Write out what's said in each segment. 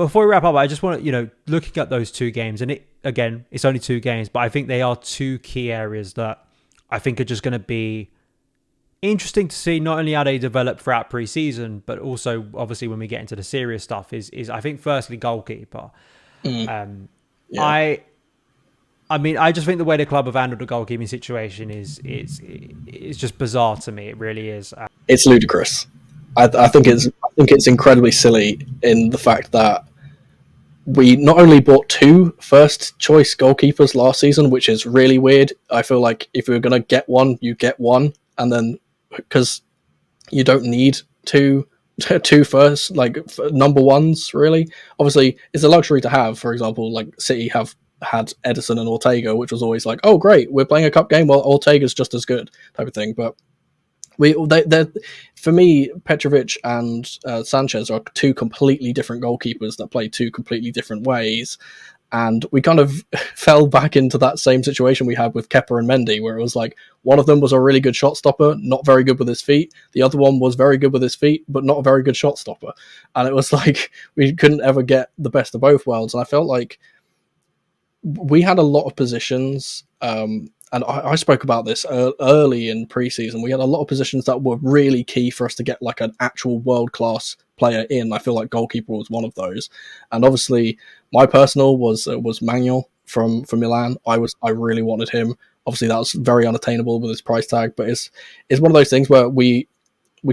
before we wrap up, I just want to, looking at those two games, and it's only two games, but I think they are two key areas that I think are just going to be interesting to see, not only how they develop throughout pre-season, but also obviously when we get into the serious stuff is I think firstly goalkeeper. Yeah. I just think the way the club have handled the goalkeeping situation is just bizarre to me. It really is. It's ludicrous. I think it's incredibly silly in the fact that we not only bought two first choice goalkeepers last season, which is really weird. I feel like if we were going to get one, you get one, and then because you don't need two first number ones really. Obviously, it's a luxury to have. For example, like City have had Edison and Ortega, which was always like, oh great, we're playing a cup game. Well, Ortega's just as good type of thing, but. For me, Petrovic and Sanchez are two completely different goalkeepers that play two completely different ways, and we kind of fell back into that same situation we had with Kepa and Mendy, where it was like one of them was a really good shot stopper, not very good with his feet. The other one was very good with his feet, but not a very good shot stopper. And it was like we couldn't ever get the best of both worlds. And I felt like we had a lot of positions. And I spoke about this early in preseason. We had a lot of positions that were really key for us to get like an actual world-class player in. I feel like goalkeeper was one of those. And obviously, my personal was Manuel from Milan. I really wanted him. Obviously, that was very unattainable with his price tag. But it's one of those things where we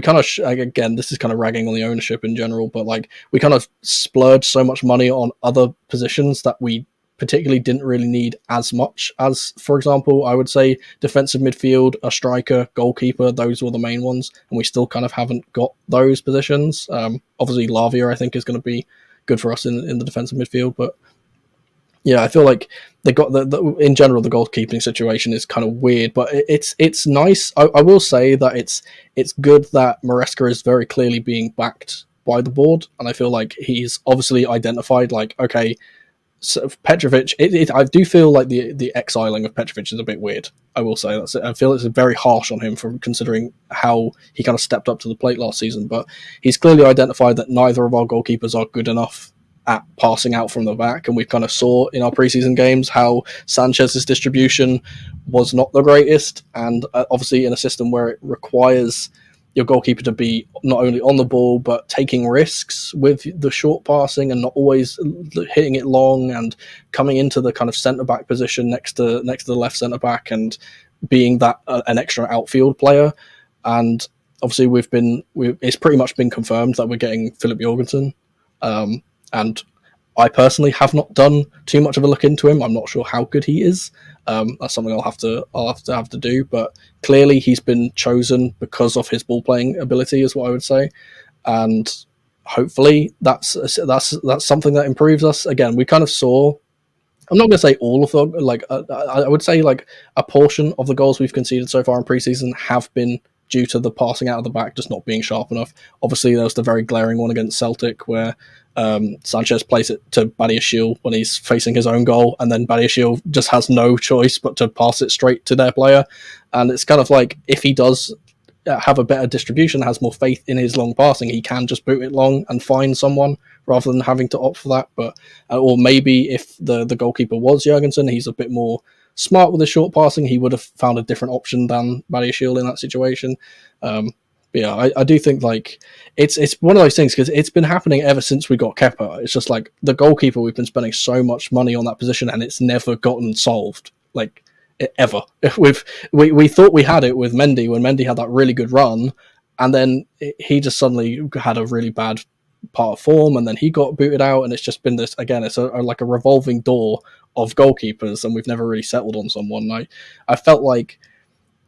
kind of, again, this is kind of ragging on the ownership in general, but like we kind of splurged so much money on other positions that we particularly didn't really need as much as, for example, I would say defensive midfield, a striker, goalkeeper. Those were the main ones, and we still kind of haven't got those positions. Obviously, Lavia, I think, is going to be good for us in the defensive midfield, but yeah, I feel like they got in general the goalkeeping situation is kind of weird, but it's nice. I will say that it's good that Maresca is very clearly being backed by the board, and I feel like he's obviously identified like, okay, so Petrovic, I do feel like the exiling of Petrovic is a bit weird. I will say that. I feel it's very harsh on him for considering how he kind of stepped up to the plate last season. But he's clearly identified that neither of our goalkeepers are good enough at passing out from the back, and we've kind of saw in our preseason games how Sanchez's distribution was not the greatest, and obviously in a system where it requires your goalkeeper to be not only on the ball but taking risks with the short passing and not always hitting it long and coming into the kind of centre back position next to the left centre back and being that an extra outfield player. And obviously it's pretty much been confirmed that we're getting Filip Jorgensen, and I personally have not done too much of a look into him. I'm not sure how good he is. That's something I'll have to do. But clearly, he's been chosen because of his ball playing ability, is what I would say. And hopefully, that's something that improves us. Again, we kind of saw. I'm not going to say all of them. Like I would say, like a portion of the goals we've conceded so far in preseason have been due to the passing out of the back just not being sharp enough. Obviously, there was the very glaring one against Celtic where Sanchez plays it to Badiashile when he's facing his own goal, and then Badiashile just has no choice but to pass it straight to their player. And it's kind of like, if he does have a better distribution, has more faith in his long passing, he can just boot it long and find someone rather than having to opt for that. But or maybe if the goalkeeper was Jorgensen, he's a bit more smart with the short passing, he would have found a different option than Badiashile in that situation. But yeah, I do think like it's one of those things because it's been happening ever since we got Kepa. It's just like the goalkeeper, we've been spending so much money on that position and it's never gotten solved, like ever. We thought we had it with Mendy when Mendy had that really good run, and then he just suddenly had a really bad part of form, and then he got booted out, and it's just been this again. It's like a revolving door of goalkeepers, and we've never really settled on someone. I felt like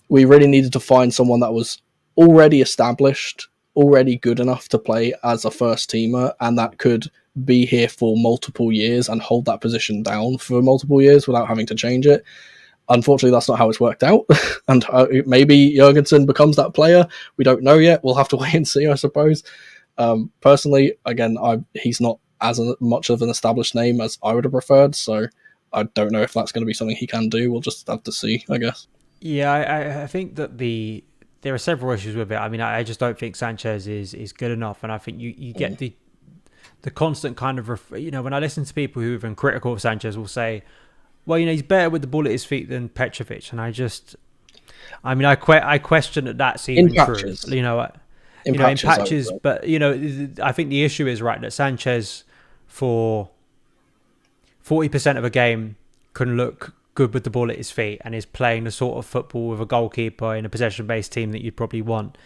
we really needed to find someone that was already established, already good enough to play as a first teamer, and that could be here for multiple years and hold that position down for multiple years without having to change it. Unfortunately, that's not how it's worked out, and maybe Jorgensen becomes that player. We don't know yet. We'll have to wait and see, I suppose. Personally, again, he's not as much of an established name as I would have preferred, so I don't know if that's going to be something he can do. We'll just have to see, I guess. Yeah, I think that there are several issues with it. I mean, I just don't think Sanchez is good enough, and I think you get the the constant kind of, when I listen to people who have been critical of Sanchez will say, well, he's better with the ball at his feet than Petrovic. And I question that that's even true. In patches, but I think the issue is right that Sanchez for 40% of a game can look good with the ball at his feet and is playing the sort of football with a goalkeeper in a possession-based team that you'd probably want.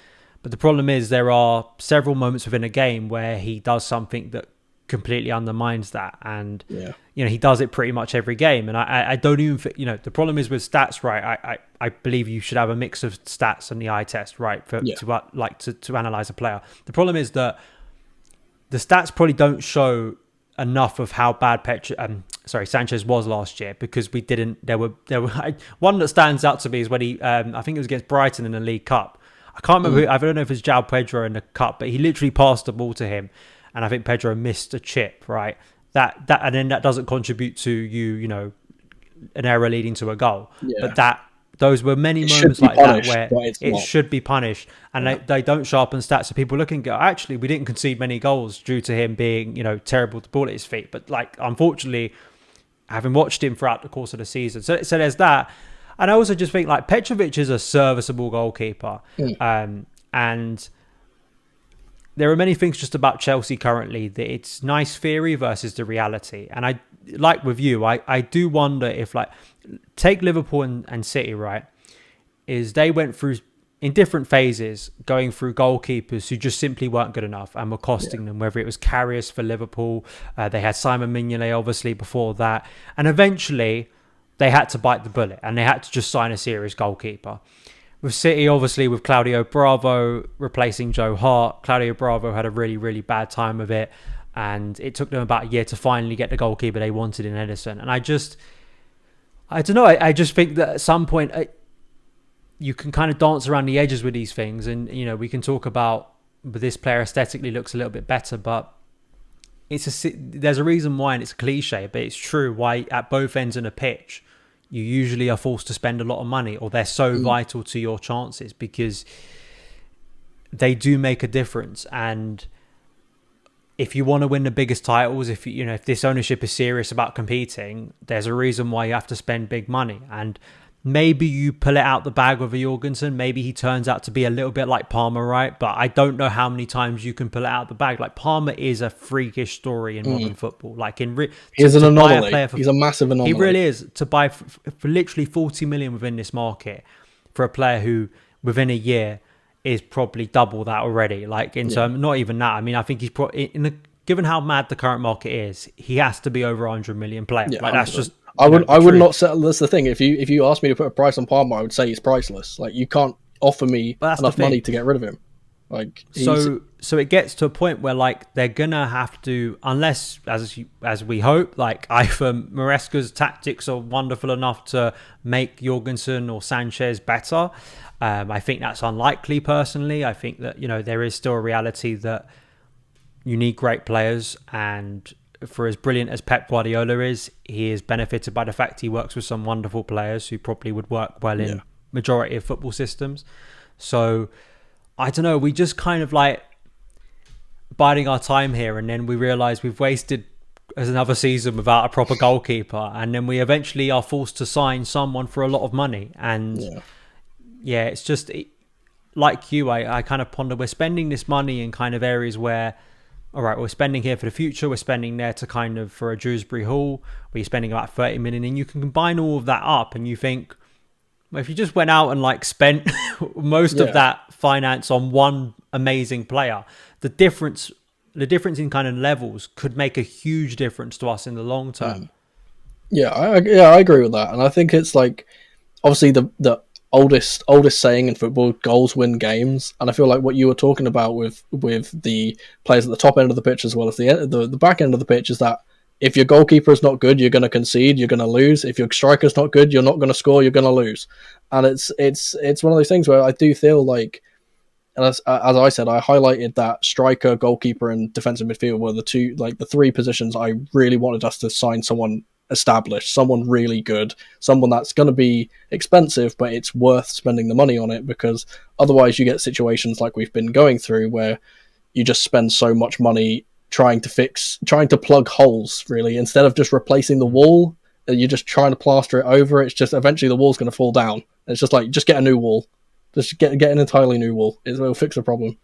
But the problem is there are several moments within a game where he does something that completely undermines that, and he does it pretty much every game. And I don't even think, the problem is with stats, right? I believe you should have a mix of stats and the eye test, right, to analyze a player. The problem is that the stats probably don't show enough of how bad Sanchez was last year, because we didn't. There were one that stands out to me is when he I think it was against Brighton in the League Cup. I can't remember. I don't know if it's João Pedro in the cup, but he literally passed the ball to him, and I think Pedro missed a chip. Right, that and then that doesn't contribute to an error leading to a goal. Yeah. But those were many moments like that where it should be punished, and they don't show up in stats. So people looking at, actually, we didn't concede many goals due to him being terrible to ball at his feet. But unfortunately, having watched him throughout the course of the season, so there's that. And I also just think Petrovic is a serviceable goalkeeper, and there are many things just about Chelsea currently that it's nice theory versus the reality. And I, like with you, I do wonder if, take Liverpool and City, right, is they went through, in different phases, going through goalkeepers who just simply weren't good enough and were costing them, whether it was Karius for Liverpool, they had Simon Mignolet obviously before that, and eventually they had to bite the bullet and they had to just sign a serious goalkeeper. With City, obviously, with Claudio Bravo replacing Joe Hart, Claudio Bravo had a really, really bad time of it, and it took them about a year to finally get the goalkeeper they wanted in Edison. And I don't know, I just think that at some point you can kind of dance around the edges with these things, and we can talk about, but this player aesthetically looks a little bit better, but there's a reason why, and it's a cliche, but it's true, why at both ends of a pitch you usually are forced to spend a lot of money, or they're so vital to your chances, because they do make a difference. And if you want to win the biggest titles, if this ownership is serious about competing, there's a reason why you have to spend big money. And maybe you pull it out the bag with a Jorgensen. Maybe he turns out to be a little bit like Palmer, right? But I don't know how many times you can pull it out the bag. Palmer is a freakish story in modern football. He's an anomaly. He's a massive anomaly. He really is. To buy for literally 40 million within this market for a player who within a year is probably double that already. Terms, not even that. I think he's probably, given how mad the current market is, he has to be over 100 million player. Yeah, that's just. I would not settle. That's the thing. If you asked me to put a price on Palmer, I would say he's priceless. You can't offer me enough money to get rid of him. So it gets to a point where they're gonna have to, unless as we hope, either Maresca's tactics are wonderful enough to make Jorgensen or Sanchez better. I think that's unlikely personally. I think that there is still a reality that you need great players, and for as brilliant as Pep Guardiola is, he is benefited by the fact he works with some wonderful players who probably would work well in majority of football systems. So I don't know, we just kind of biding our time here, and then we realise we've wasted another season without a proper goalkeeper, and then we eventually are forced to sign someone for a lot of money. And it's just like you, I kind of ponder, we're spending this money in kind of areas where, all right, we're spending here for the future, we're spending there to kind of for a Dewsbury Hall, where you're spending about 30 million, and you can combine all of that up, and you think, well, if you just went out and spent most of that finance on one amazing player, the difference in kind of levels could make a huge difference to us in the long term. I agree with that, and I think it's obviously the oldest saying in football, goals win games. And I feel like what you were talking about with the players at the top end of the pitch as well as the back end of the pitch is that if your goalkeeper is not good, you're going to concede, you're going to lose. If your striker's not good, you're not going to score, you're going to lose. And it's one of those things where I do feel like, and as I said, I highlighted that striker, goalkeeper, and defensive midfield were the three positions I really wanted us to sign someone established, someone really good, someone that's going to be expensive, but it's worth spending the money on it, because otherwise you get situations like we've been going through where you just spend so much money trying to plug holes, really, instead of just replacing the wall. You're just trying to plaster it over. It's just eventually the wall's going to fall down. It's just like, just get a new wall. Just get an entirely new wall. It will fix the problem.